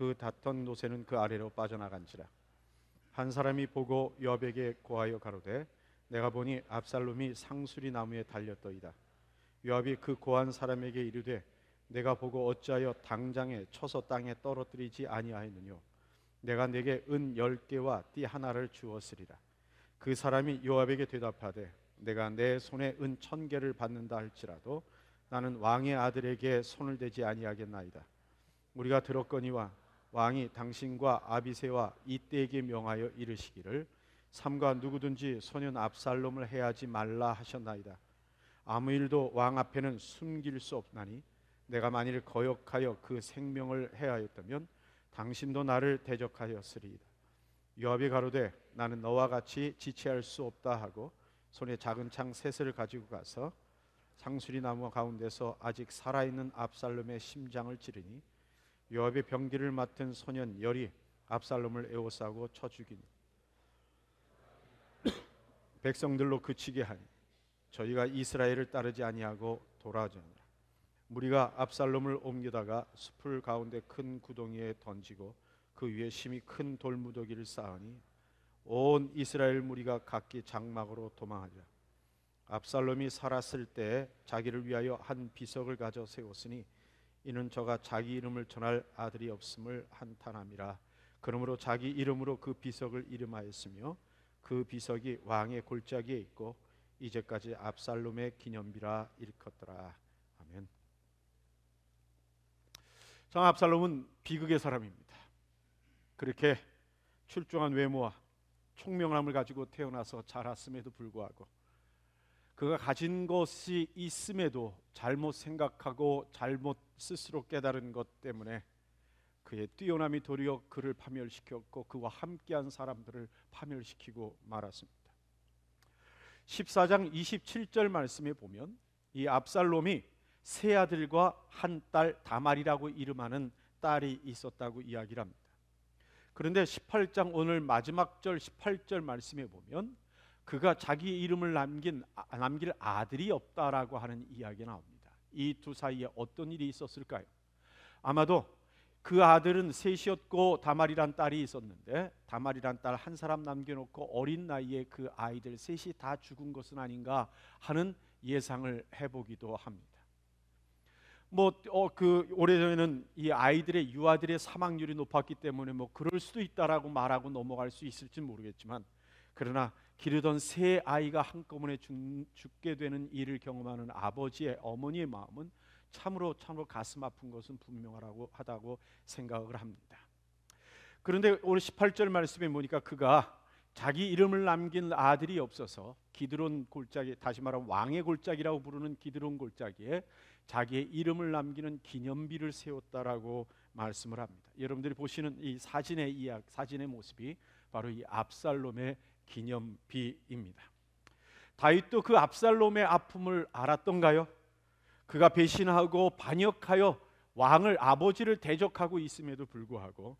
그 닿던 노새는 그 아래로 빠져나간지라. 한 사람이 보고 요압에게 고하여 가로되 내가 보니 압살롬이 상수리 나무에 달렸더이다. 요압이 그 고한 사람에게 이르되 내가 보고 어찌하여 당장에 쳐서 땅에 떨어뜨리지 아니하였느뇨. 내가 네게 은 10개와 띠 하나를 주었으리라. 그 사람이 요압에게 대답하되 내가 내 손에 은 1000개를 받는다 할지라도 나는 왕의 아들에게 손을 대지 아니하겠나이다. 우리가 들었거니와 왕이 당신과 아비새와 이때에게 명하여 이르시기를 삼가 누구든지 소년 압살롬을 해하지 말라 하셨나이다. 아무 일도 왕 앞에는 숨길 수 없나니 내가 만일 거역하여 그 생명을 해하였다면 당신도 나를 대적하였으리이다. 요압이 가로되 나는 너와 같이 지체할 수 없다 하고 손에 작은 창 셋을 가지고 가서 상수리 나무 가운데서 아직 살아있는 압살롬의 심장을 찌르니 요압의 병기를 맡은 소년 열이 압살롬을 에워싸고 쳐 죽이니 백성들로 그치게 하니 저희가 이스라엘을 따르지 아니하고 돌아오자니라. 무리가 압살롬을 옮기다가 숲을 가운데 큰 구덩이에 던지고 그 위에 심히 큰 돌무더기를 쌓으니 온 이스라엘 무리가 각기 장막으로 도망하자. 압살롬이 살았을 때 자기를 위하여 한 비석을 가져 세웠으니 이는 저가 자기 이름을 전할 아들이 없음을 한탄함이라. 그러므로 자기 이름으로 그 비석을 이름하였으며 그 비석이 왕의 골짜기에 있고 이제까지 압살롬의 기념비라 일컫더라. 아멘. 참, 압살롬은 비극의 사람입니다. 그렇게 출중한 외모와 총명함을 가지고 태어나서 자랐음에도 불구하고 그가 가진 것이 있음에도 잘못 생각하고 잘못 스스로 깨달은 것 때문에 그의 뛰어남이 도리어 그를 파멸시켰고 그와 함께한 사람들을 파멸시키고 말았습니다. 14장 27절 말씀에 보면 이 압살롬이 세 아들과 한 딸 다말이라고 이름하는 딸이 있었다고 이야기를 합니다. 그런데 18장 오늘 마지막 절 18절 말씀에 보면 그가 자기 이름을 남길 아들이 없다라고 하는 이야기가 나옵니다. 이 두 사이에 어떤 일이 있었을까요? 아마도 그 아들은 셋이었고 다말이란 딸이 있었는데 다말이란 딸 한 사람 남겨놓고 어린 나이에 그 아이들 셋이 다 죽은 것은 아닌가 하는 예상을 해보기도 합니다. 그 오래전에는 이 아이들의 유아들의 사망률이 높았기 때문에 그럴 수도 있다라고 말하고 넘어갈 수 있을지 모르겠지만, 그러나 기르던 세 아이가 한꺼번에 죽게 되는 일을 경험하는 아버지의 어머니의 마음은 참으로 가슴 아픈 것은 분명하다고 생각을 합니다. 그런데 오늘 18절 말씀에 보니까 그가 자기 이름을 남긴 아들이 없어서 기드론 골짜기, 다시 말하면 왕의 골짜기라고 부르는 기드론 골짜기에 자기의 이름을 남기는 기념비를 세웠다라고 말씀을 합니다. 여러분들이 보시는 이 사진의 모습이 바로 이 압살롬의 기념비입니다. 다윗도 그 압살롬의 아픔을 알았던가요? 그가 배신하고 반역하여 아버지를 대적하고 있음에도 불구하고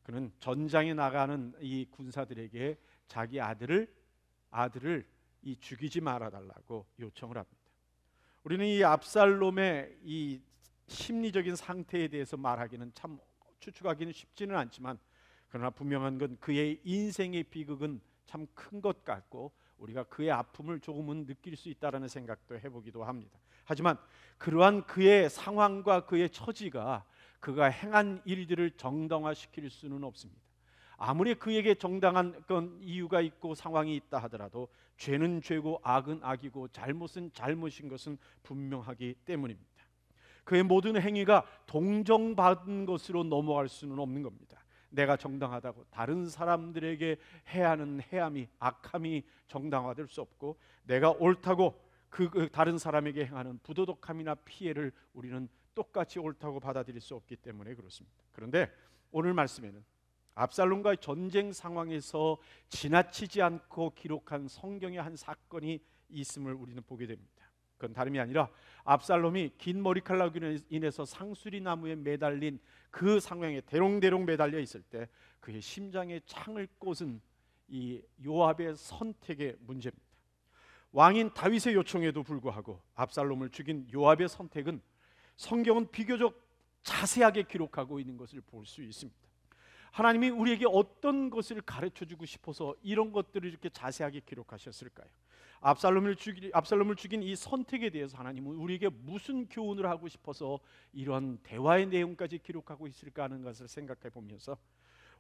그는 전장에 나가는 이 군사들에게 자기 아들을 죽이지 말아달라고 요청을 합니다. 우리는 이 압살롬의 이 심리적인 상태에 대해서 말하기는 참 추측하기는 쉽지는 않지만, 그러나 분명한 건 그의 인생의 비극은 참 큰 것 같고 우리가 그의 아픔을 조금은 느낄 수 있다라는 생각도 해보기도 합니다. 하지만 그러한 그의 상황과 그의 처지가 그가 행한 일들을 정당화시킬 수는 없습니다. 아무리 그에게 정당한 이유가 있고 상황이 있다 하더라도 죄는 죄고 악은 악이고 잘못은 잘못인 것은 분명하기 때문입니다. 그의 모든 행위가 동정받은 것으로 넘어갈 수는 없는 겁니다. 내가 정당하다고 다른 사람들에게 해하는 악함이 정당화될 수 없고, 내가 옳다고 그 다른 사람에게 행하는 부도덕함이나 피해를 우리는 똑같이 옳다고 받아들일 수 없기 때문에 그렇습니다. 그런데 오늘 말씀에는 압살롬과의 전쟁 상황에서 지나치지 않고 기록한 성경의 한 사건이 있음을 우리는 보게 됩니다. 그건 다름이 아니라 압살롬이 긴 머리칼날로 인해서 상수리 나무에 매달린 그 상황에 대롱대롱 매달려 있을 때 그의 심장에 창을 꽂은 이 요압의 선택의 문제입니다. 왕인 다윗의 요청에도 불구하고 압살롬을 죽인 요압의 선택은 성경은 비교적 자세하게 기록하고 있는 것을 볼 수 있습니다. 하나님이 우리에게 어떤 것을 가르쳐 주고 싶어서 이런 것들을 이렇게 자세하게 기록하셨을까요? 압살롬을 죽인 이 선택에 대해서 하나님은 우리에게 무슨 교훈을 하고 싶어서 이런 대화의 내용까지 기록하고 있을까 하는 것을 생각해 보면서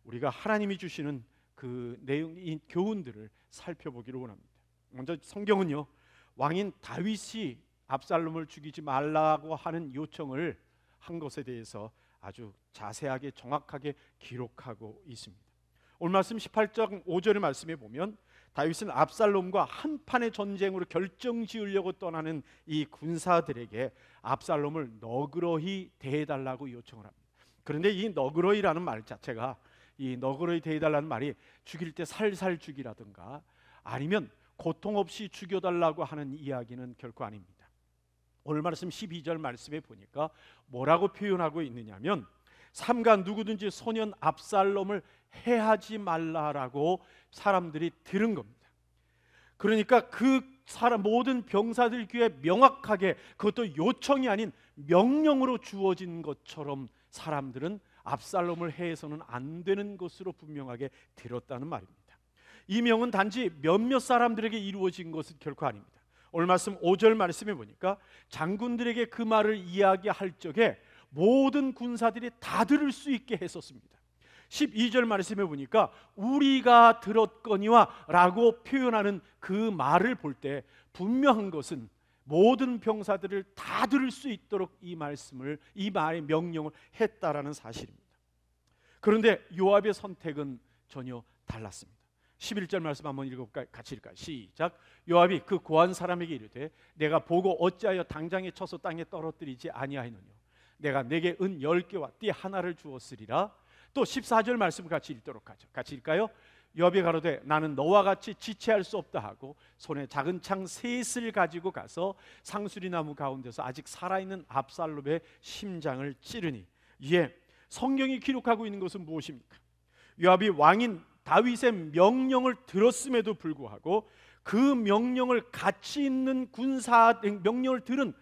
우리가 하나님이 주시는 그 내용인 교훈들을 살펴보기를 원합니다. 먼저 성경은요, 왕인 다윗이 압살롬을 죽이지 말라고 하는 요청을 한 것에 대해서 아주 자세하게 정확하게 기록하고 있습니다. 오늘 말씀 18장 5절의 말씀에 보면 다윗은 압살롬과 한판의 전쟁으로 결정지으려고 떠나는 이 군사들에게 압살롬을 너그러이 대해달라고 요청을 합니다. 그런데 이 너그러이라는 말 자체가, 이 너그러이 대해달라는 말이 죽일 때 살살 죽이라든가 아니면 고통 없이 죽여달라고 하는 이야기는 결코 아닙니다. 오늘 말씀 12절 말씀에 보니까 뭐라고 표현하고 있느냐면 삼가 누구든지 소년 압살롬을 해하지 말라라고 사람들이 들은 겁니다. 그러니까 그 사람 모든 병사들 귀에 명확하게, 그것도 요청이 아닌 명령으로 주어진 것처럼 사람들은 압살롬을 해해서는 안 되는 것으로 분명하게 들었다는 말입니다. 이 명은 단지 몇몇 사람들에게 이루어진 것은 결코 아닙니다. 오늘 말씀 5절 말씀에 보니까 장군들에게 그 말을 이야기할 적에 모든 군사들이 다 들을 수 있게 했었습니다. 12절 말씀에 보니까 우리가 들었거니와 라고 표현하는 그 말을 볼 때 분명한 것은 모든 병사들을 다 들을 수 있도록 이 말의 명령을 했다라는 사실입니다. 그런데 요압의 선택은 전혀 달랐습니다. 11절 말씀 한번 읽어볼까요? 같이 읽을까요? 시작. 요압이 그 고한 사람에게 이르되 내가 보고 어찌하여 당장에 쳐서 땅에 떨어뜨리지 아니하였느냐. 내가 내게 은 10개와 띠 하나를 주었으리라. 또 14절 말씀 같이 읽도록 하죠. 같이 읽까요? 요압이 가로되 나는 너와 같이 지체할 수 없다 하고 손에 작은 창 셋을 가지고 가서 상수리 나무 가운데서 아직 살아있는 압살롬의 심장을 찌르니. 이에 성경이 기록하고 있는 것은 무엇입니까? 요압이 왕인 다윗의 명령을 들었음에도 불구하고 그 명령을 같이 있는 명령을 들은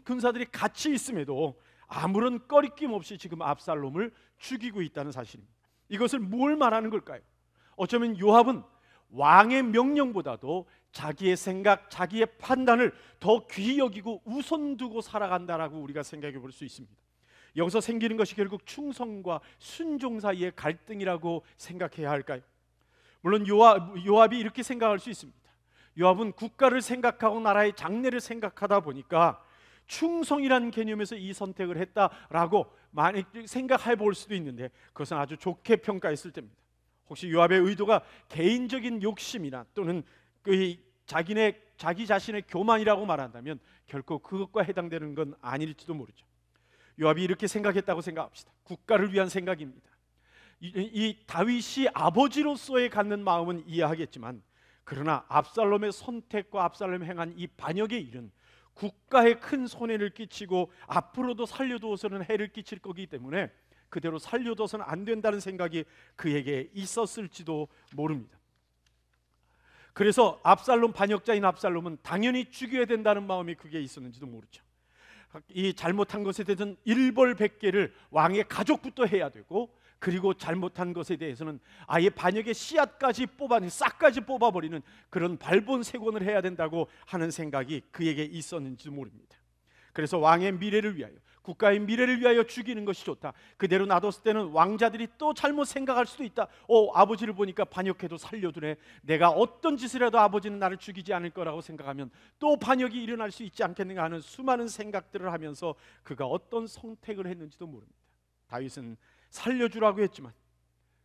군사들이 같이 있음에도 아무런 꺼리낌 없이 지금 압살롬을 죽이고 있다는 사실입니다. 이것을 뭘 말하는 걸까요? 어쩌면 요압은 왕의 명령보다도 자기의 생각, 자기의 판단을 더 귀히 여기고 우선 두고 살아간다라고 우리가 생각해 볼 수 있습니다. 여기서 생기는 것이 결국 충성과 순종 사이의 갈등이라고 생각해야 할까요? 물론 요압이 이렇게 생각할 수 있습니다. 요압은 국가를 생각하고 나라의 장래를 생각하다 보니까 충성이라는 개념에서 이 선택을 했다라고 많이 생각해 볼 수도 있는데 그것은 아주 좋게 평가했을 때입니다. 혹시 요압의 의도가 개인적인 욕심이나 또는 자기 자신의 교만이라고 말한다면 결코 그것과 해당되는 건 아닐지도 모르죠. 요압이 이렇게 생각했다고 생각합시다. 국가를 위한 생각입니다. 이 다윗이 아버지로서의 갖는 마음은 이해하겠지만 그러나 압살롬의 선택과 압살롬이 행한 이 반역의 일은 국가에 큰 손해를 끼치고 앞으로도 살려두어서는 해를 끼칠 거기 때문에 그대로 살려둬서는 안 된다는 생각이 그에게 있었을지도 모릅니다. 그래서 반역자인 압살롬은 당연히 죽여야 된다는 마음이 그게 있었는지도 모르죠. 이 잘못한 것에 대해서는 일벌백계를 왕의 가족부터 해야 되고, 그리고 잘못한 것에 대해서는 아예 반역의 씨앗까지 싹까지 뽑아버리는 그런 발본색원을 해야 된다고 하는 생각이 그에게 있었는지도 모릅니다. 그래서 왕의 미래를 위하여, 국가의 미래를 위하여 죽이는 것이 좋다. 그대로 놔뒀을 때는 왕자들이 또 잘못 생각할 수도 있다. 아버지를 보니까 반역해도 살려두네. 내가 어떤 짓을 해도 아버지는 나를 죽이지 않을 거라고 생각하면 또 반역이 일어날 수 있지 않겠는가 하는 수많은 생각들을 하면서 그가 어떤 선택을 했는지도 모릅니다. 다윗은 살려주라고 했지만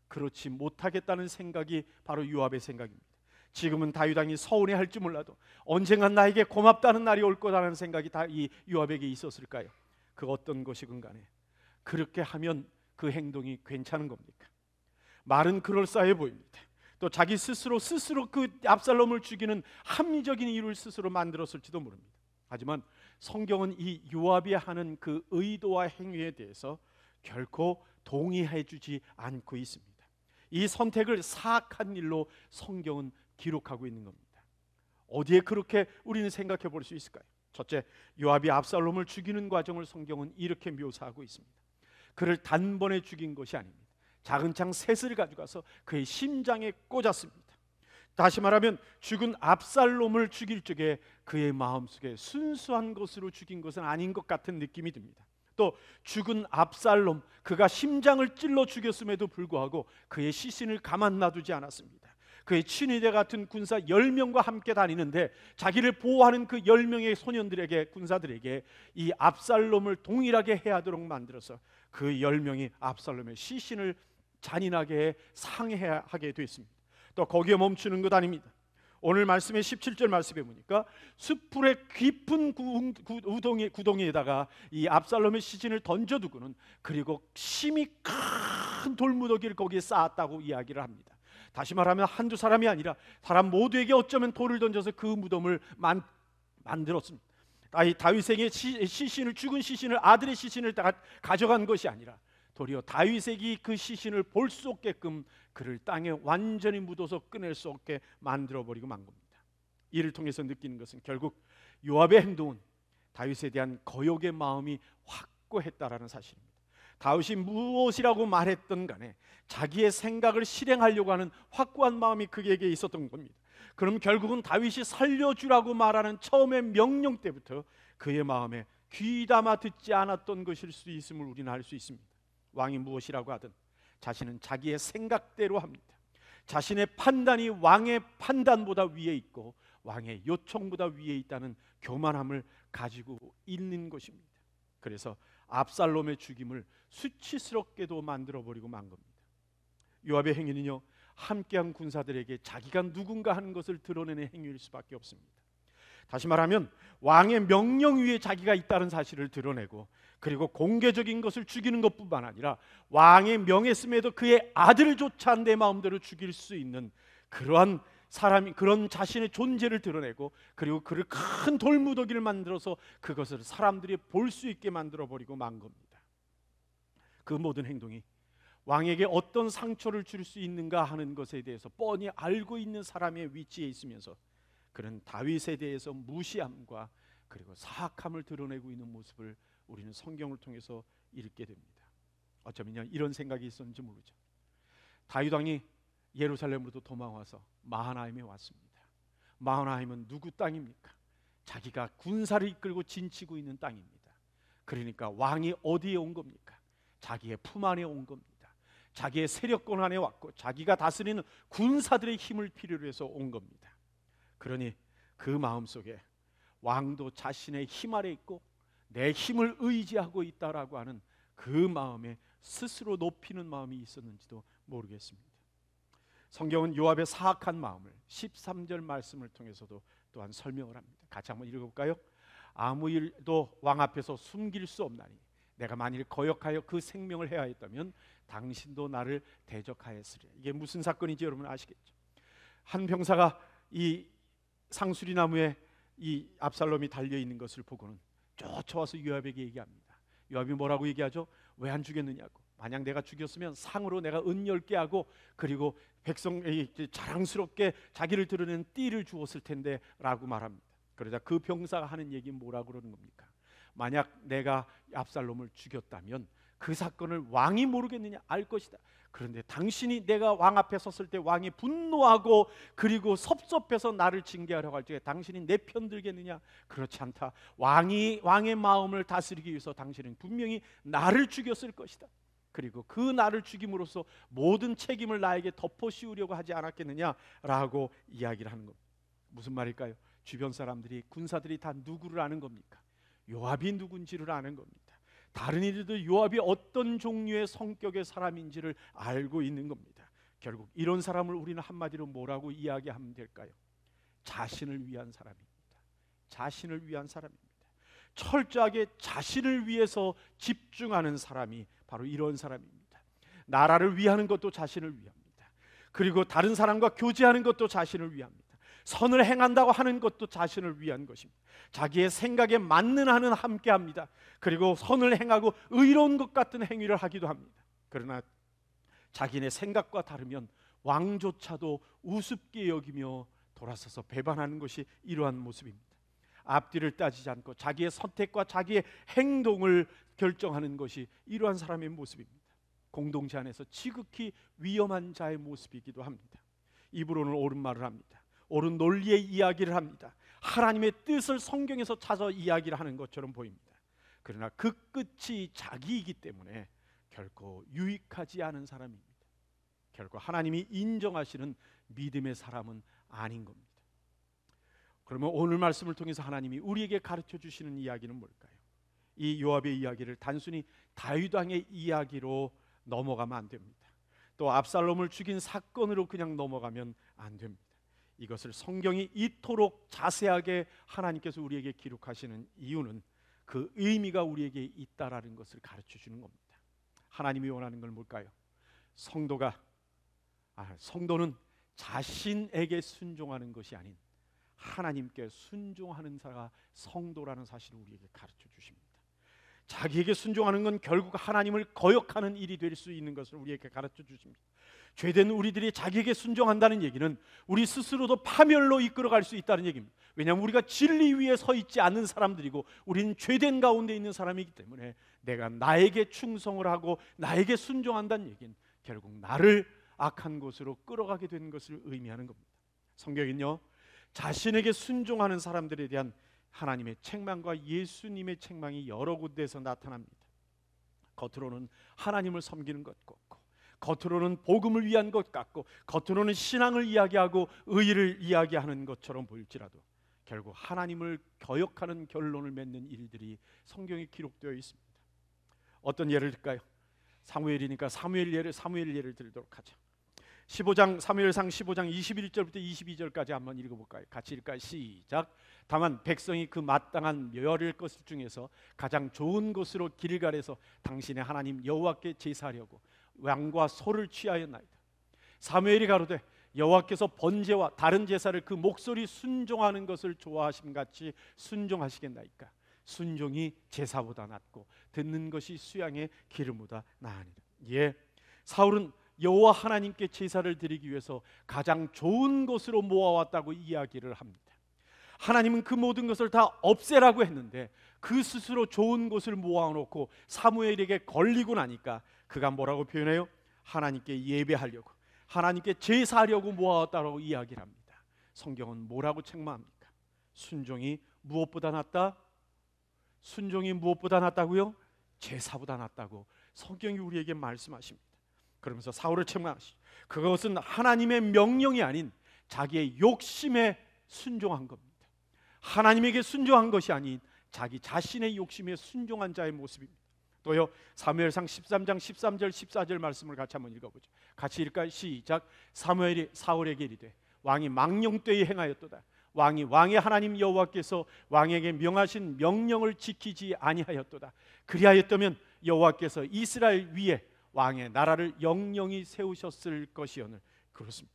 그렇지 못하겠다는 생각이 바로 요압의 생각입니다. 지금은 다윗 왕이 서운해할지 몰라도 언젠간 나에게 고맙다는 날이 올 거라는 생각이 다 이 요압에게 있었을까요? 그 어떤 것이건 간에 그렇게 하면 그 행동이 괜찮은 겁니까? 말은 그럴싸해 보입니다. 또 자기 스스로 그 압살롬을 죽이는 합리적인 이유를 스스로 만들었을지도 모릅니다. 하지만 성경은 이 요압이 하는 그 의도와 행위에 대해서 결코 동의해 주지 않고 있습니다. 이 선택을 사악한 일로 성경은 기록하고 있는 겁니다. 어디에 그렇게 우리는 생각해 볼 수 있을까요? 첫째, 요압이 압살롬을 죽이는 과정을 성경은 이렇게 묘사하고 있습니다. 그를 단번에 죽인 것이 아닙니다. 작은 창 셋을 가져가서 그의 심장에 꽂았습니다. 다시 말하면 죽은 압살롬을 죽일 적에 그의 마음속에 순수한 것으로 죽인 것은 아닌 것 같은 느낌이 듭니다. 또 죽은 압살롬, 그가 심장을 찔러 죽였음에도 불구하고 그의 시신을 가만 놔두지 않았습니다. 그의 친위대 같은 군사 10명과 함께 다니는데 자기를 보호하는 그 10명의 소년들에게, 군사들에게 이 압살롬을 동일하게 해하도록 만들어서 그 10명이 압살롬의 시신을 잔인하게 상해하게 됐습니다. 또 거기에 멈추는 것 아닙니다. 오늘 말씀의 17절 말씀에 보니까 숯불의 깊은 구덩이에다가 이 압살롬의 시신을 던져두고는 그리고 심히 큰 돌무더기를 거기에 쌓았다고 이야기를 합니다. 다시 말하면 한두 사람이 아니라 사람 모두에게 어쩌면 돌을 던져서 그 무덤을 만들었습니다. 다윗에게 시신을, 죽은 시신을, 아들의 시신을 가져간 것이 아니라 도리어 다윗에게 그 시신을 볼 수 없게끔 그를 땅에 완전히 묻어서 꺼낼 수 없게 만들어버리고 만 겁니다. 이를 통해서 느끼는 것은 결국 요압의 행동은 다윗에 대한 거역의 마음이 확고했다라는 사실입니다. 다윗이 무엇이라고 말했던 간에 자기의 생각을 실행하려고 하는 확고한 마음이 그에게 있었던 겁니다. 그럼 결국은 다윗이 살려주라고 말하는 처음의 명령 때부터 그의 마음에 귀담아 듣지 않았던 것일 수 있음을 우리는 알 수 있습니다. 왕이 무엇이라고 하든 자신은 자기의 생각대로 합니다. 자신의 판단이 왕의 판단보다 위에 있고 왕의 요청보다 위에 있다는 교만함을 가지고 있는 것입니다. 그래서 압살롬의 죽임을 수치스럽게도 만들어버리고 만 겁니다. 요압의 행위는요, 함께한 군사들에게 자기가 누군가 하는 것을 드러내는 행위일 수밖에 없습니다. 다시 말하면 왕의 명령 위에 자기가 있다는 사실을 드러내고, 그리고 공개적인 것을 죽이는 것뿐만 아니라 왕의 명했음에도 그의 아들조차 내 마음대로 죽일 수 있는 그러한 사람이, 그런 자신의 존재를 드러내고, 그리고 그를 큰 돌무더기를 만들어서 그것을 사람들이 볼 수 있게 만들어버리고 만 겁니다. 그 모든 행동이 왕에게 어떤 상처를 줄 수 있는가 하는 것에 대해서 뻔히 알고 있는 사람의 위치에 있으면서 그는 다윗에 대해서 무시함과 그리고 사악함을 드러내고 있는 모습을 우리는 성경을 통해서 읽게 됩니다. 어쩌면 이런 생각이 있었는지 모르죠. 다윗 왕이 예루살렘으로도 도망와서 마하나임에 왔습니다. 마하나임은 누구 땅입니까? 자기가 군사를 이끌고 진치고 있는 땅입니다. 그러니까 왕이 어디에 온 겁니까? 자기의 품 안에 온 겁니다. 자기의 세력권 안에 왔고 자기가 다스리는 군사들의 힘을 필요로 해서 온 겁니다. 그러니 그 마음속에 왕도 자신의 힘 아래 있고 내 힘을 의지하고 있다라고 하는 그 마음에 스스로 높이는 마음이 있었는지도 모르겠습니다. 성경은 요압의 사악한 마음을 13절 말씀을 통해서도 또한 설명을 합니다. 같이 한번 읽어볼까요? 아무 일도 왕 앞에서 숨길 수 없나니 내가 만일 거역하여 그 생명을 해하였다면 당신도 나를 대적하였으리라. 이게 무슨 사건인지 여러분 아시겠죠? 한 병사가 이 상수리 나무에 이 압살롬이 달려 있는 것을 보고는 쫓아와서 요압에게 얘기합니다. 요압이 뭐라고 얘기하죠? 왜 안 죽였느냐고. 만약 내가 죽였으면 상으로 내가 은 10개 하고 그리고 백성이 자랑스럽게 자기를 드러내는 띠를 주었을 텐데 라고 말합니다. 그러자 그 병사가 하는 얘기는 뭐라고 그러는 겁니까? 만약 내가 압살롬을 죽였다면 그 사건을 왕이 모르겠느냐? 알 것이다. 그런데 당신이 내가 왕 앞에 섰을 때 왕이 분노하고 그리고 섭섭해서 나를 징계하려고 할 적에 당신이 내 편 들겠느냐? 그렇지 않다. 왕의 마음을 다스리기 위해서 당신은 분명히 나를 죽였을 것이다. 그리고 그 나를 죽임으로써 모든 책임을 나에게 덮어 씌우려고 하지 않았겠느냐라고 이야기를 하는 겁니다. 무슨 말일까요? 주변 사람들이, 군사들이 다 누구를 아는 겁니까? 요압이 누군지를 아는 겁니다. 다른 이들도 요압이 어떤 종류의 성격의 사람인지를 알고 있는 겁니다. 결국 이런 사람을 우리는 한마디로 뭐라고 이야기하면 될까요? 자신을 위한 사람입니다. 자신을 위한 사람입니다. 철저하게 자신을 위해서 집중하는 사람이 바로 이런 사람입니다. 나라를 위하는 것도 자신을 위합니다. 그리고 다른 사람과 교제하는 것도 자신을 위합니다. 선을 행한다고 하는 것도 자신을 위한 것입니다. 자기의 생각에 맞는 한은 함께합니다. 그리고 선을 행하고 의로운 것 같은 행위를 하기도 합니다. 그러나 자기네 생각과 다르면 왕조차도 우습게 여기며 돌아서서 배반하는 것이 이러한 모습입니다. 앞뒤를 따지지 않고 자기의 선택과 자기의 행동을 결정하는 것이 이러한 사람의 모습입니다. 공동체 안에서 지극히 위험한 자의 모습이기도 합니다. 입으로는 옳은 말을 합니다. 옳은 논리의 이야기를 합니다. 하나님의 뜻을 성경에서 찾아 이야기를 하는 것처럼 보입니다. 그러나 그 끝이 자기이기 때문에 결코 유익하지 않은 사람입니다. 결코 하나님이 인정하시는 믿음의 사람은 아닌 겁니다. 그러면 오늘 말씀을 통해서 하나님이 우리에게 가르쳐 주시는 이야기는 뭘까요? 이 요압의 이야기를 단순히 다윗 왕의 이야기로 넘어가면 안 됩니다. 또 압살롬을 죽인 사건으로 그냥 넘어가면 안 됩니다. 이것을 성경이 이토록 자세하게 하나님께서 우리에게 기록하시는 이유는 그 의미가 우리에게 있다라는 것을 가르쳐 주는 겁니다. 하나님이 원하는 건 뭘까요? 성도는 자신에게 순종하는 것이 아닌 하나님께 순종하는 자가 성도라는 사실을 우리에게 가르쳐 주십니다. 자기에게 순종하는 건 결국 하나님을 거역하는 일이 될 수 있는 것을 우리에게 가르쳐 주십니다. 죄된 우리들이 자기에게 순종한다는 얘기는 우리 스스로도 파멸로 이끌어갈 수 있다는 얘기입니다. 왜냐하면 우리가 진리 위에 서 있지 않는 사람들이고 우리는 죄된 가운데 있는 사람이기 때문에 내가 나에게 충성을 하고 나에게 순종한다는 얘기는 결국 나를 악한 곳으로 끌어가게 되는 것을 의미하는 겁니다. 성경은요, 자신에게 순종하는 사람들에 대한 하나님의 책망과 예수님의 책망이 여러 군데에서 나타납니다. 겉으로는 하나님을 섬기는 것 같고, 겉으로는 복음을 위한 것 같고, 겉으로는 신앙을 이야기하고 의의를 이야기하는 것처럼 보일지라도 결국 하나님을 거역하는 결론을 맺는 일들이 성경에 기록되어 있습니다. 어떤 예를 들까요? 사무엘이니까 사무엘 예를 들도록 하죠. 사무엘상 15장 21절부터 22절까지 한번 읽어볼까요? 같이 읽을까요? 시작. 다만 백성이 그 마땅한 멸할 것 중에서 가장 좋은 것으로 길갈에서 당신의 하나님 여호와께 제사하려고 양과 소를 취하였나이다. 사무엘이 가로되 여호와께서 번제와 다른 제사를 그 목소리 순종하는 것을 좋아하심같이 순종하시겠나이까? 순종이 제사보다 낫고 듣는 것이 수양의 기름보다 나으니라. 예, 사울은 여호와 하나님께 제사를 드리기 위해서 가장 좋은 것으로 모아왔다고 이야기를 합니다. 하나님은 그 모든 것을 다 없애라고 했는데 그 스스로 좋은 것을 모아놓고 사무엘에게 걸리고 나니까 그가 뭐라고 표현해요? 하나님께 예배하려고, 하나님께 제사하려고 모아왔다고 이야기를 합니다. 성경은 뭐라고 책망합니까? 순종이 무엇보다 낫다? 순종이 무엇보다 낫다고요? 제사보다 낫다고 성경이 우리에게 말씀하십니다. 그러면서 사울을 책망하시죠. 그것은 하나님의 명령이 아닌 자기의 욕심에 순종한 겁니다. 하나님에게 순종한 것이 아닌 자기 자신의 욕심에 순종한 자의 모습입니다. 또요, 사무엘상 13장 13절 14절 말씀을 같이 한번 읽어보죠. 같이 읽을까요? 시작. 사무엘이 사울에게 이르되 왕이 망령되이 행하였도다. 왕의 하나님 여호와께서 왕에게 명하신 명령을 지키지 아니하였도다. 그리하였다면 여호와께서 이스라엘 위에 왕의 나라를 영영히 세우셨을 것이오늘. 그렇습니다.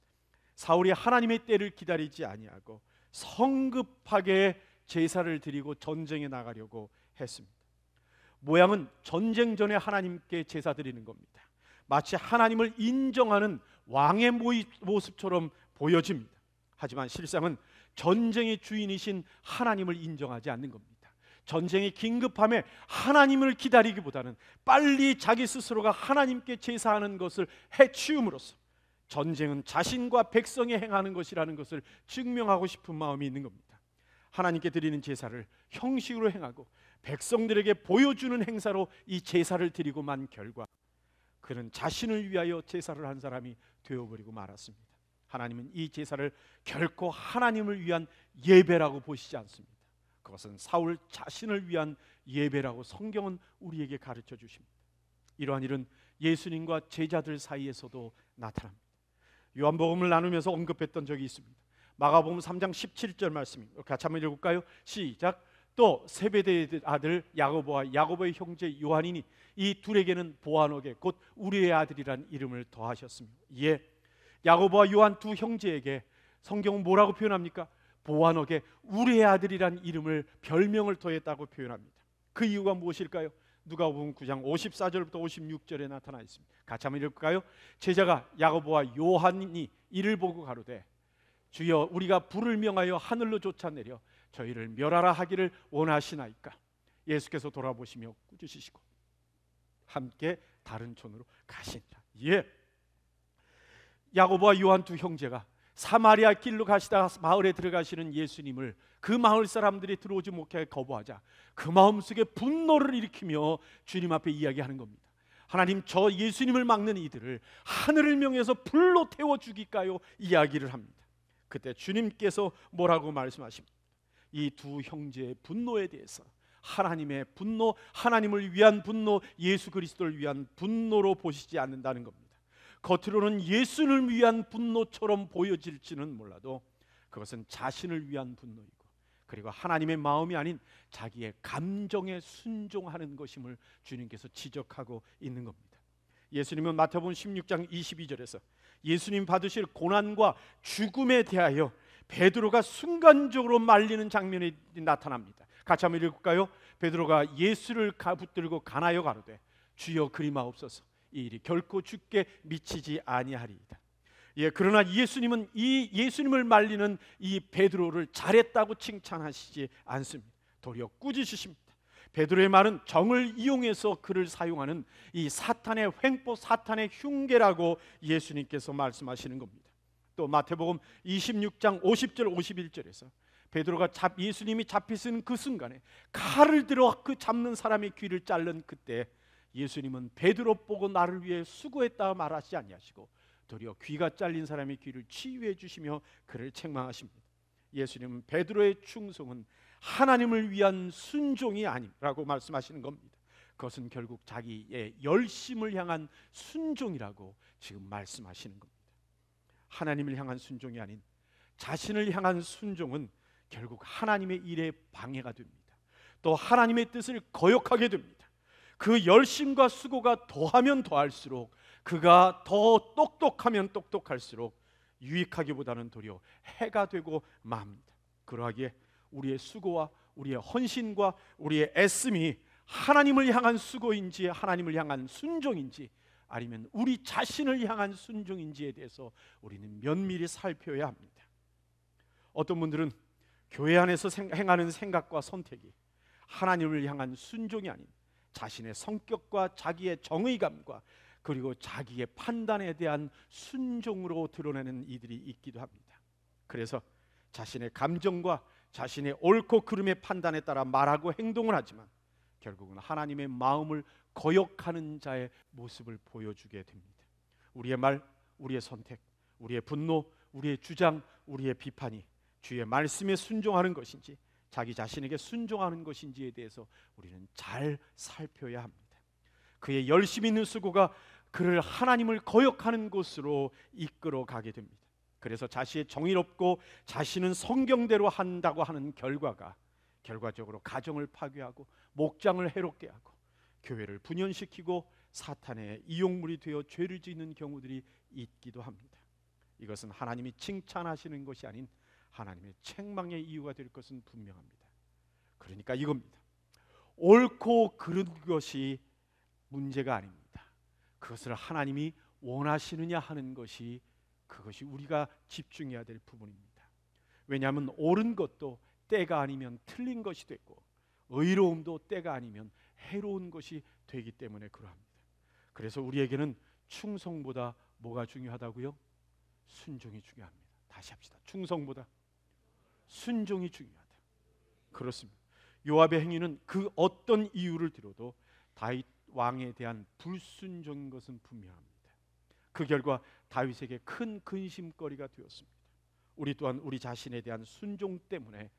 사울이 하나님의 때를 기다리지 아니하고 성급하게 제사를 드리고 전쟁에 나가려고 했습니다. 모양은 전쟁 전에 하나님께 제사 드리는 겁니다. 마치 하나님을 인정하는 왕의 모습처럼 보여집니다. 하지만 실상은 전쟁의 주인이신 하나님을 인정하지 않는 겁니다. 전쟁의 긴급함에 하나님을 기다리기보다는 빨리 자기 스스로가 하나님께 제사하는 것을 해치움으로써 전쟁은 자신과 백성이 행하는 것이라는 것을 증명하고 싶은 마음이 있는 겁니다. 하나님께 드리는 제사를 형식으로 행하고 백성들에게 보여주는 행사로 이 제사를 드리고 만 결과 그는 자신을 위하여 제사를 한 사람이 되어버리고 말았습니다. 하나님은 이 제사를 결코 하나님을 위한 예배라고 보시지 않습니다. 그것은 사울 자신을 위한 예배라고 성경은 우리에게 가르쳐 주십니다. 이러한 일은 예수님과 제자들 사이에서도 나타납니다. 요한복음을 나누면서 언급했던 적이 있습니다. 마가복음 3장 17절 말씀입니다. 같이 한번 읽을까요? 시작. 또 세베대의 아들 야고보와 야고보의 형제 요한이니 이 둘에게는 보아너게 곧 우리의 아들이란 이름을 더하셨습니다. 예, 야고보와 요한 두 형제에게 성경은 뭐라고 표현합니까? 보아너게 우리의 아들이란 이름을 별명을 더했다고 표현합니다. 그 이유가 무엇일까요? 누가복음 9장 54절부터 56절에 나타나 있습니다. 같이 한번 읽을까요? 제자가 야고보와 요한이 이를 보고 가로되 주여 우리가 불을 명하여 하늘로 쫓아내려 저희를 멸하라 하기를 원하시나이까? 예수께서 돌아보시며 꾸짖으시고 함께 다른 촌으로 가신다. 예. 야고보와 요한 두 형제가 사마리아 길로 가시다가 마을에 들어가시는 예수님을 그 마을 사람들이 들어오지 못하게 거부하자 그 마음속에 분노를 일으키며 주님 앞에 이야기하는 겁니다. 하나님, 저 예수님을 막는 이들을 하늘을 명해서 불로 태워 죽일까요? 이야기를 합니다. 그때 주님께서 뭐라고 말씀하십니까? 이 두 형제의 분노에 대해서 하나님의 분노, 하나님을 위한 분노, 예수 그리스도를 위한 분노로 보시지 않는다는 겁니다. 겉으로는 예수를 위한 분노처럼 보여질지는 몰라도 그것은 자신을 위한 분노이고, 그리고 하나님의 마음이 아닌 자기의 감정에 순종하는 것임을 주님께서 지적하고 있는 겁니다. 예수님은 마태복음 16장 22절에서 예수님 받으실 고난과 죽음에 대하여 베드로가 순간적으로 말리는 장면이 나타납니다. 같이 한번 읽을까요? 베드로가 예수를 붙들고 가나여 가로되 주여 그리마옵소서, 이 일이 결코 주께 미치지 아니하리이다. 예, 그러나 예수님은 이 예수님을 말리는 이 베드로를 잘했다고 칭찬하시지 않습니다. 도리어 꾸짖으십니다. 베드로의 말은 정을 이용해서 그를 사용하는 이 사탄의 횡포, 사탄의 흉계라고 예수님께서 말씀하시는 겁니다. 또 마태복음 26장 50절 51절에서 베드로가 예수님이 잡히신 그 순간에 칼을 들어 그 잡는 사람의 귀를 자른 그때 예수님은 베드로 보고 나를 위해 수고했다 말하지 아니하시고 도리어 귀가 잘린 사람의 귀를 치유해 주시며 그를 책망하십니다. 예수님은 베드로의 충성은 하나님을 위한 순종이 아니라고 말씀하시는 겁니다. 그것은 결국 자기의 열심을 향한 순종이라고 지금 말씀하시는 겁니다. 하나님을 향한 순종이 아닌 자신을 향한 순종은 결국 하나님의 일에 방해가 됩니다. 또 하나님의 뜻을 거역하게 됩니다. 그 열심과 수고가 더하면 더할수록, 그가 더 똑똑하면 똑똑할수록 유익하기보다는 도리어 해가 되고 맙니다. 그러하기에 우리의 수고와 우리의 헌신과 우리의 애씀이 하나님을 향한 수고인지 하나님을 향한 순종인지 아니면 우리 자신을 향한 순종인지에 대해서 우리는 면밀히 살펴야 합니다. 어떤 분들은 교회 안에서 행하는 생각과 선택이 하나님을 향한 순종이 아닌 자신의 성격과 자기의 정의감과 그리고 자기의 판단에 대한 순종으로 드러내는 이들이 있기도 합니다. 그래서 자신의 감정과 자신의 옳고 그름의 판단에 따라 말하고 행동을 하지만 결국은 하나님의 마음을 거역하는 자의 모습을 보여주게 됩니다. 우리의 말, 우리의 선택, 우리의 분노, 우리의 주장, 우리의 비판이 주의 말씀에 순종하는 것인지 자기 자신에게 순종하는 것인지에 대해서 우리는 잘 살펴야 합니다. 그의 열심 있는 수고가 그를 하나님을 거역하는 곳으로 이끌어 가게 됩니다. 그래서 자신의 정의롭고 자신은 성경대로 한다고 하는 결과적으로 가정을 파괴하고 목장을 해롭게 하고 교회를 분열시키고 사탄의 이용물이 되어 죄를 짓는 경우들이 있기도 합니다. 이것은 하나님이 칭찬하시는 것이 아닌 하나님의 책망의 이유가 될 것은 분명합니다. 그러니까 이겁니다. 옳고 그른 것이 문제가 아닙니다. 그것을 하나님이 원하시느냐 하는 것이 그것이 우리가 집중해야 될 부분입니다. 왜냐하면 옳은 것도 때가 아니면 틀린 것이 되고 의로움도 때가 아니면 해로운 것이 되기 때문에 그러합니다. 그래서 우리에게는 충성보다 뭐가 중요하다고요? 순종이 중요합니다. 다시 합시다. 충성보다 순종이 중요하다. 그렇습니다. 요압의 행위는 그 어떤 이유를 들어도 다윗 왕에 대한 불순종인 것은 분명합니다. 그 결과 다윗에게 큰 근심거리가 되었습니다. 우리 또한 우리 자신에 대한 순종 때문에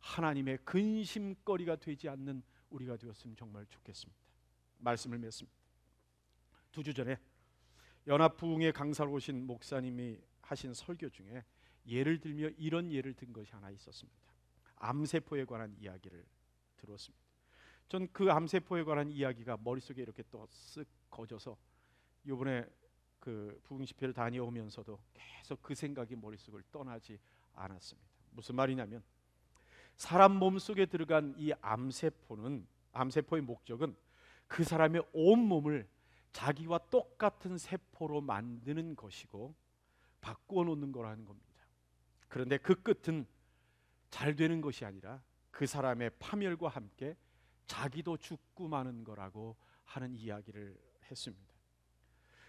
하나님의 근심거리가 되지 않는 우리가 되었으면 정말 좋겠습니다. 말씀을 맺습니다. 2주 전에 연합부흥회 강사로 오신 목사님이 하신 설교 중에 예를 들며 이런 예를 든 것이 하나 있었습니다. 암세포에 관한 이야기를 들었습니다. 전 그 암세포에 관한 이야기가 머릿속에 이렇게 또 쓱 거져서 이번에 그 부흥 집회를 다녀오면서도 계속 그 생각이 머릿속을 떠나지 않았습니다. 무슨 말이냐면 사람 몸속에 들어간 이 암세포의 목적은 그 사람의 온몸을 자기와 똑같은 세포로 만드는 것이고 바꾸어 놓는 거라는 겁니다. 그런데 그 끝은 잘 되는 것이 아니라 그 사람의 파멸과 함께 자기도 죽고 마는 거라고 하는 이야기를 했습니다.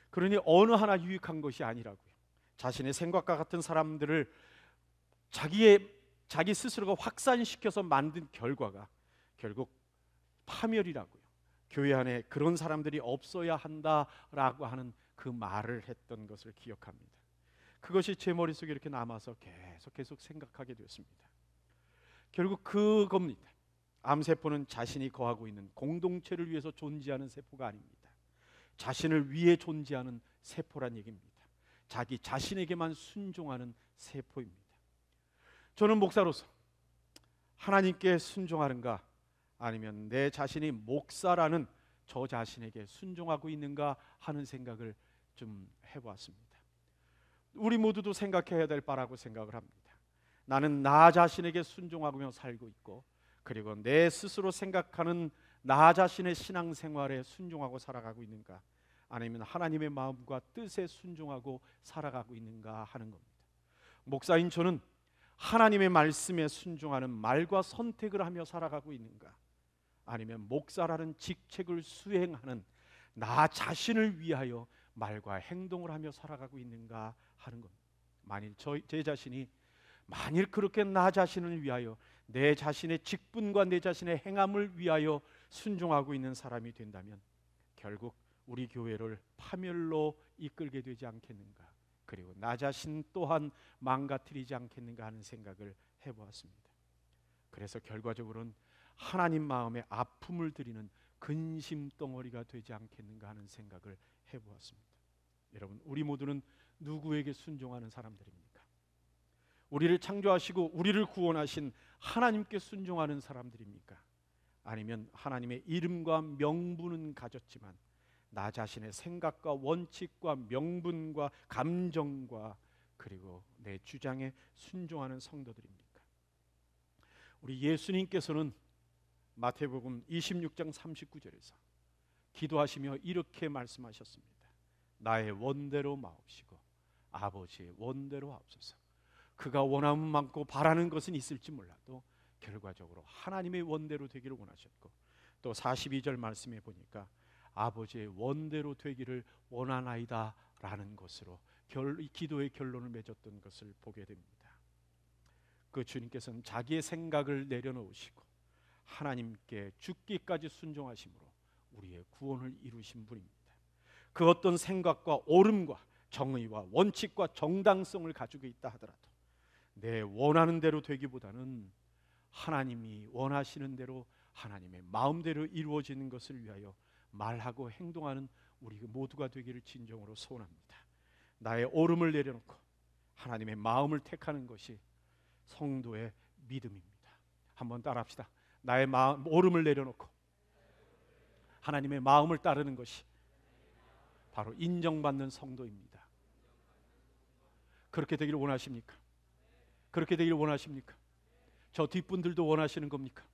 그러니 어느 하나 유익한 것이 아니라고요. 자신의 생각과 같은 사람들을 자기 스스로가 확산시켜서 만든 결과가 결국 파멸이라고요. 교회 안에 그런 사람들이 없어야 한다라고 하는 그 말을 했던 것을 기억합니다. 그것이 제 머릿속에 이렇게 남아서 계속 생각하게 되었습니다. 결국 그겁니다. 암세포는 자신이 거하고 있는 공동체를 위해서 존재하는 세포가 아닙니다. 자신을 위해 존재하는 세포란 얘기입니다. 자기 자신에게만 순종하는 세포입니다. 저는 목사로서 하나님께 순종하는가, 아니면 내 자신이 목사라는 저 자신에게 순종하고 있는가 하는 생각을 좀 해보았습니다. 우리 모두도 생각해야 될 바라고 생각을 합니다. 나는 나 자신에게 순종하며 살고 있고, 그리고 내 스스로 생각하는 나 자신의 신앙생활에 순종하고 살아가고 있는가, 아니면 하나님의 마음과 뜻에 순종하고 살아가고 있는가 하는 겁니다. 목사인 저는 하나님의 말씀에 순종하는 말과 선택을 하며 살아가고 있는가, 아니면 목사라는 직책을 수행하는 나 자신을 위하여 말과 행동을 하며 살아가고 있는가 하는 겁니다. 만일 제 자신이 그렇게 나 자신을 위하여, 내 자신의 직분과 내 자신의 행함을 위하여 순종하고 있는 사람이 된다면 결국 우리 교회를 파멸로 이끌게 되지 않겠는가, 그리고 나 자신 또한 망가뜨리지 않겠는가 하는 생각을 해보았습니다. 그래서 결과적으로는 하나님 마음에 아픔을 드리는 근심 덩어리가 되지 않겠는가 하는 생각을 해보았습니다. 여러분, 우리 모두는 누구에게 순종하는 사람들입니까? 우리를 창조하시고 우리를 구원하신 하나님께 순종하는 사람들입니까? 아니면 하나님의 이름과 명분은 가졌지만 나 자신의 생각과 원칙과 명분과 감정과 그리고 내 주장에 순종하는 성도들입니까? 우리 예수님께서는 마태복음 26장 39절에서 기도하시며 이렇게 말씀하셨습니다. 나의 원대로 마옵시고 아버지의 원대로 하옵소서. 그가 원함은 많고 바라는 것은 있을지 몰라도 결과적으로 하나님의 원대로 되기를 원하셨고, 또 42절 말씀에 보니까 아버지의 원대로 되기를 원하나이다 라는 것으로 기도의 결론을 맺었던 것을 보게 됩니다. 그 주님께서는 자기의 생각을 내려놓으시고 하나님께 죽기까지 순종하심으로 우리의 구원을 이루신 분입니다. 그 어떤 생각과 옳음과 정의와 원칙과 정당성을 가지고 있다 하더라도 내 원하는 대로 되기보다는 하나님이 원하시는 대로 하나님의 마음대로 이루어지는 것을 위하여 말하고 행동하는 우리 모두가 되기를 진정으로 소원합니다. 나의 옳음을 내려놓고 하나님의 마음을 택하는 것이 성도의 믿음입니다. 한번 따라합시다. 나의 옳음을 내려놓고 하나님의 마음을 따르는 것이 바로 인정받는 성도입니다. 그렇게 되기를 원하십니까? 그렇게 되기를 원하십니까? 저 뒷분들도 원하시는 겁니까?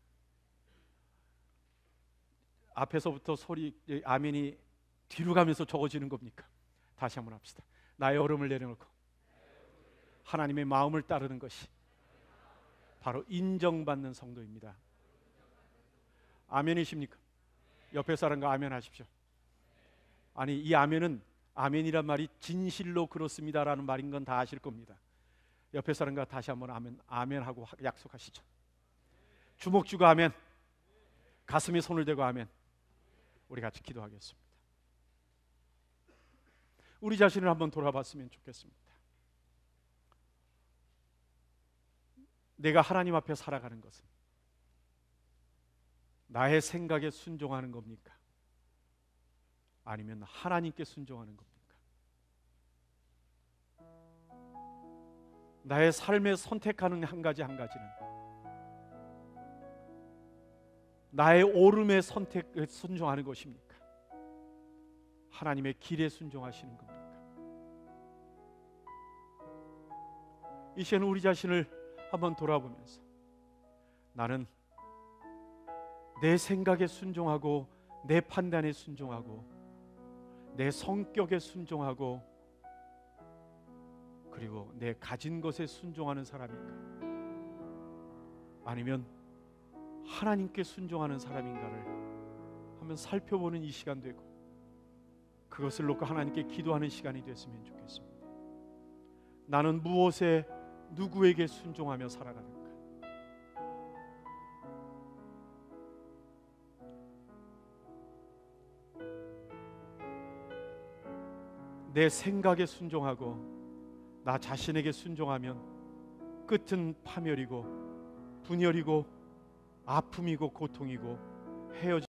앞에서부터 소리 아멘이 뒤로 가면서 적어지는 겁니까? 다시 한번 합시다. 나의 옳음을 내려놓고 하나님의 마음을 따르는 것이 바로 인정받는 성도입니다. 아멘이십니까? 옆에 사람과 아멘 하십시오. 아니, 이 아멘은 아멘이란 말이 진실로 그렇습니다라는 말인 건 다 아실 겁니다. 옆에 사람과 다시 한번 아멘 하고 약속하시죠. 주먹 쥐고 아멘, 가슴에 손을 대고 아멘. 우리 같이 기도하겠습니다. 우리 자신을 한번 돌아봤으면 좋겠습니다. 내가 하나님 앞에 살아가는 것은 나의 생각에 순종하는 겁니까? 아니면 하나님께 순종하는 겁니까? 나의 삶에 선택하는 한 가지는 나의 옳음에 순종하는 것입니까? 하나님의 길에 순종하시는 겁니까? 이 시간에 우리 자신을 한번 돌아보면서 나는 내 생각에 순종하고 내 판단에 순종하고 내 성격에 순종하고 그리고 내 가진 것에 순종하는 사람인가, 아니면 하나님께 순종하는 사람인가를 한번 살펴보는 이 시간 되고, 그것을 놓고 하나님께 기도하는 시간이 됐으면 좋겠습니다. 나는 무엇에 누구에게 순종하며 살아가는가? 내 생각에 순종하고 나 자신에게 순종하면 끝은 파멸이고 분열이고 아픔이고 고통이고 헤어짐